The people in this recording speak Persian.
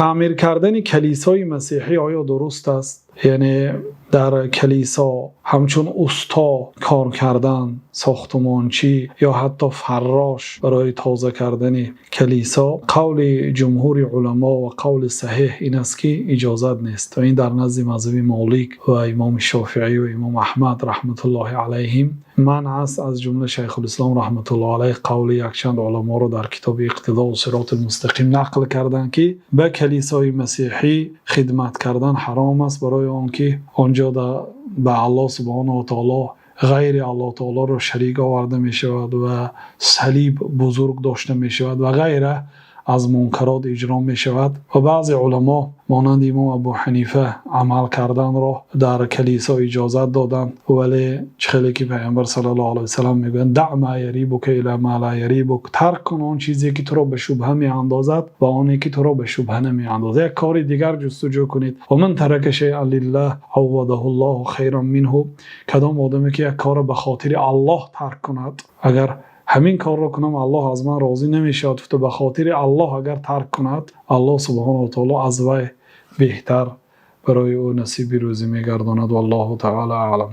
تعمیر کردن کلیسای مسیحی آیا درست است؟ یعنی در کلیسا همچون استا کار کردن، ساختمانچی یا حتی فراش برای تازه کردن کلیسا، قول جمهور علما و قول صحیح این است که اجازت نیست و این در نزد مذهب مالک و امام شافعی و امام احمد رحمت الله علیهم منع است. از جمله شیخ الاسلام رحمت الله علیه قول یک چند علما رو در کتاب اقتداء الصراط المستقیم نقل کردند که به کلیسای مسیحی خدمت کردن حرام است، برای آنکه آنجا به الله سبحانه و تعالی غیر الله تعالی رو شریک آورده می شود و صلیب بزرگ داشته می شود و غیره از منکرات اجرا می شود. و بعض علما مانند امام ابو حنیفه عمل کردن را در کلیسا اجازت دادند، ولی خیلی که پیامبر صلی الله علیه و سلم میگن دع ما یریبک الی ما لا یریبک، ترک کن آن چیزی که تو را به شبهه می اندازد و آنی که تو را به شبهه نمی اندازد. یک کار دیگر جستجو کنید. و من ترک شیئا لله عوضه الله خیرا منه، کدام آدمی که یک کار به خاطر الله ترک کند، اگر همین کار رو کنم الله از من راضی نمیشه، تو به خاطر الله اگر ترک کند، الله سبحانه و تعالی از وی بهتر برای او نصیب روزی میگرداند. والله تعالی اعلم.